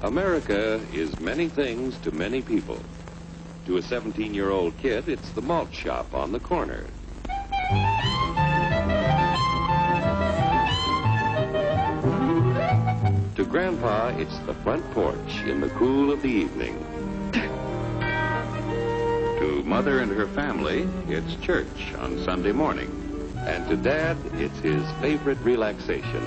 America is many things to many people. To a 17-year-old kid, it's the malt shop on the corner. To Grandpa, it's the front porch in the cool of the evening. To Mother and her family, it's church on Sunday morning. And to Dad, it's his favorite relaxation.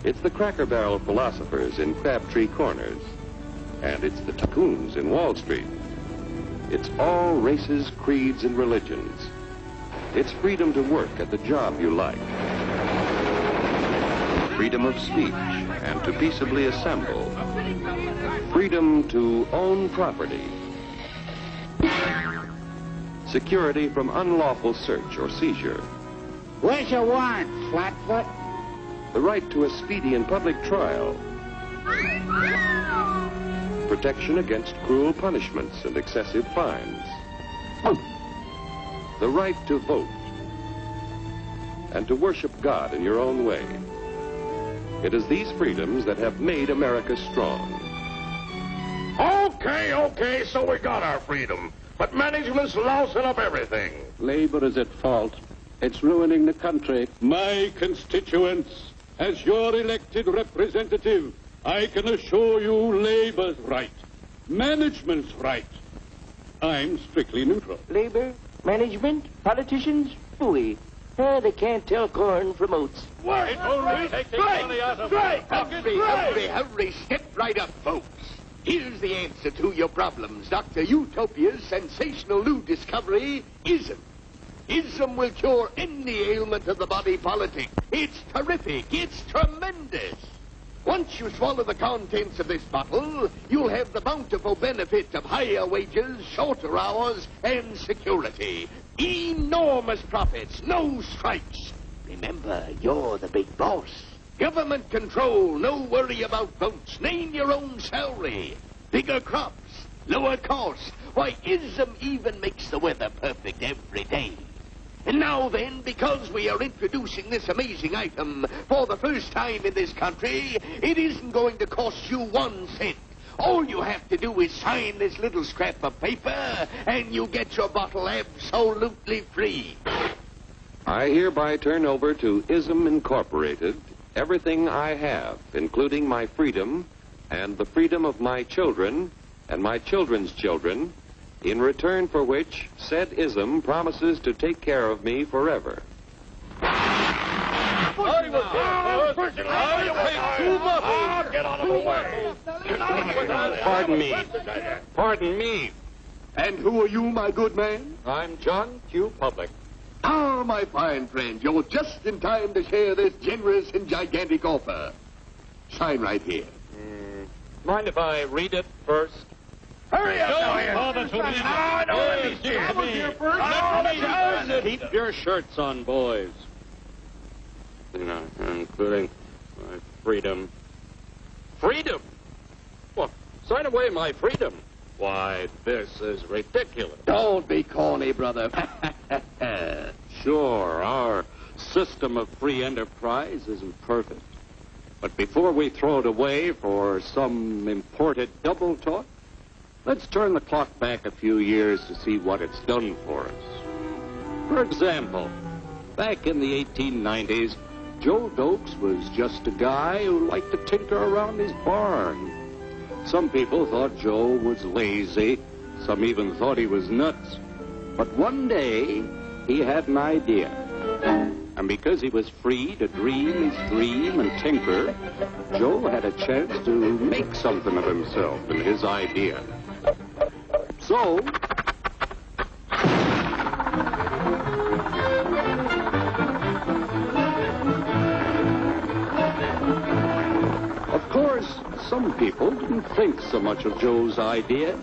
It's the Cracker Barrel philosophers in Crabtree Corners. And it's the tycoons in Wall Street. It's all races, creeds, and religions. It's freedom to work at the job you like. Freedom of speech and to peaceably assemble. Freedom to own property. Security from unlawful search or seizure. Where's your warrant, Flatfoot? The right to a speedy and public trial. Protection against cruel punishments and excessive fines. The right to vote. And to worship God in your own way. It is these freedoms that have made America strong. Okay, so we got our freedom. But management's lousing up everything. Labor is at fault. It's ruining the country. My constituents, as your elected representative, I can assure you Labor's right. Management's right. I'm strictly neutral. Labor, management, politicians, phooey. They can't tell corn from oats. Wait, only take the money out of Hurry, step right up, folks. Here's the answer to your problems. Dr. Utopia's sensational new discovery, ism. Ism will cure any ailment of the body politic. It's terrific. It's tremendous. Once you swallow the contents of this bottle, you'll have the bountiful benefit of higher wages, shorter hours, and security. Enormous profits, no strikes. Remember, you're the big boss. Government control, no worry about votes. Name your own salary. Bigger crops, lower costs. Why, ism even makes the weather perfect every day. And now then, because we are introducing this amazing item for the first time in this country, it isn't going to cost you 1 cent. All you have to do is sign this little scrap of paper, and you get your bottle absolutely free. I hereby turn over to Ism Incorporated everything I have, including my freedom and the freedom of my children and my children's children, in return for which said ism promises to take care of me forever. Get out of the way. Pardon me. And who are you, my good man? I'm John Q. Public. Ah, my fine friend, you're just in time to share this generous and gigantic offer. Sign right here. Mind if I read it first? Hurry up, Keep your shirts on, boys. Including my freedom. Freedom? What? Sign away my freedom? Why, this is ridiculous. Don't be corny, brother. Sure, our system of free enterprise isn't perfect. But before we throw it away for some imported double talk, let's turn the clock back a few years to see what it's done for us. For example, back in the 1890s, Joe Dokes was just a guy who liked to tinker around his barn. Some people thought Joe was lazy. Some even thought he was nuts. But one day, he had an idea. And because he was free to dream his dream and tinker, Joe had a chance to make something of himself and his idea. So, of course, some people didn't think so much of Joe's idea.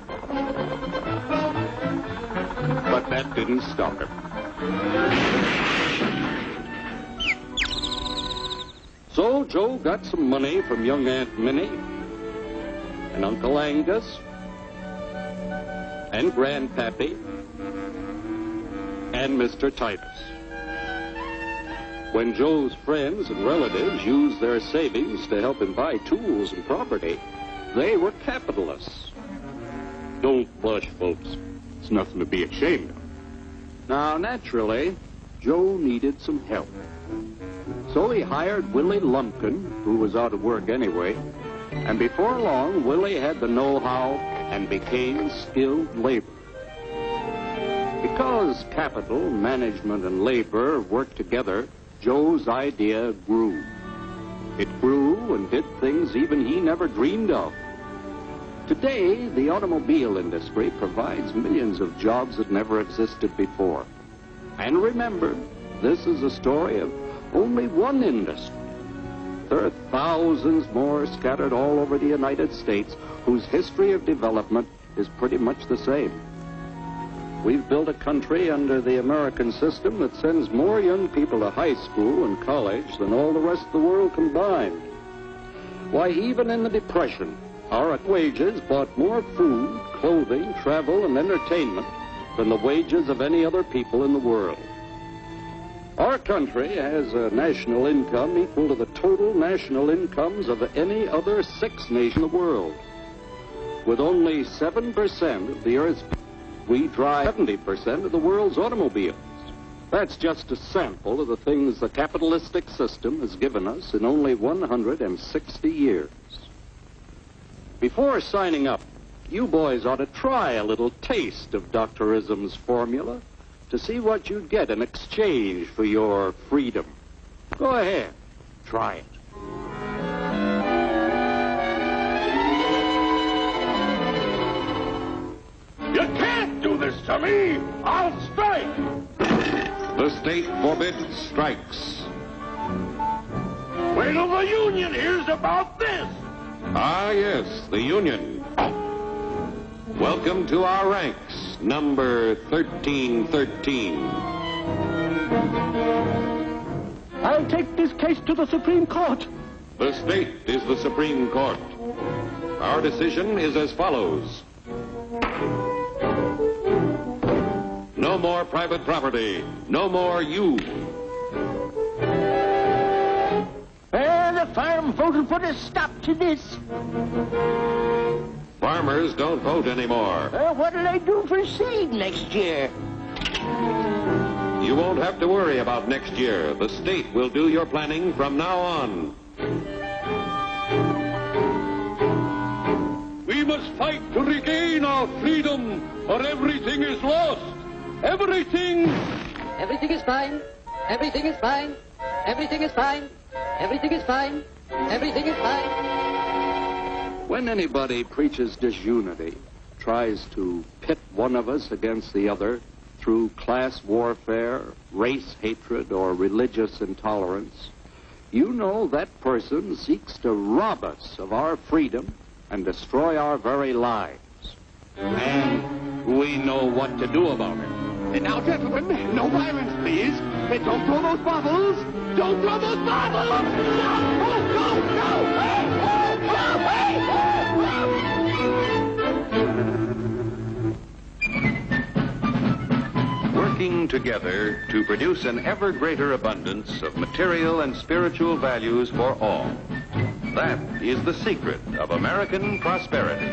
But that didn't stop him. So Joe got some money from young Aunt Minnie and Uncle Angus and Grandpappy and Mr. Titus. When Joe's friends and relatives used their savings to help him buy tools and property, they were capitalists. Don't blush, folks. It's nothing to be ashamed of. Now, naturally, Joe needed some help. So he hired Willie Lumpkin, who was out of work anyway, and before long, Willie had the know-how and became skilled labor. Because capital, management, and labor worked together, Joe's idea grew. It grew and did things even he never dreamed of. Today, the automobile industry provides millions of jobs that never existed before. And remember, this is a story of only one industry. There are thousands more scattered all over the United States whose history of development is pretty much the same. We've built a country under the American system that sends more young people to high school and college than all the rest of the world combined. Why, even in the Depression, our wages bought more food, clothing, travel, and entertainment than the wages of any other people in the world. Our country has a national income equal to the total national incomes of any other 6 nations in the world. With only 7% of the Earth's people, we drive 70% of the world's automobiles. That's just a sample of the things the capitalistic system has given us in only 160 years. Before signing up, you boys ought to try a little taste of Dr. Ism's formula to see what you'd get in exchange for your freedom. Go ahead, try it. You can't do this to me! I'll strike! The state forbids strikes. Wait till the union hears about this! Ah, yes, the union. Welcome to our ranks, number 1313. I'll take this case to the Supreme Court. The state is the Supreme Court. Our decision is as follows. No more private property. No more you. The farm voted for a stop to this. Farmers don't vote anymore. What'll they do for seed next year? You won't have to worry about next year. The state will do your planning from now on. We must fight to regain our freedom, or everything is lost. Everything! Everything is fine. Everything is fine. Everything is fine. Everything is fine. Everything is fine. When anybody preaches disunity, tries to pit one of us against the other through class warfare, race hatred, or religious intolerance, you know that person seeks to rob us of our freedom and destroy our very lives. And we know what to do about it. Now, gentlemen, no violence, please. Don't throw those bottles. Don't throw those bottles. No! Working together to produce an ever greater abundance of material and spiritual values for all. That is the secret of American prosperity.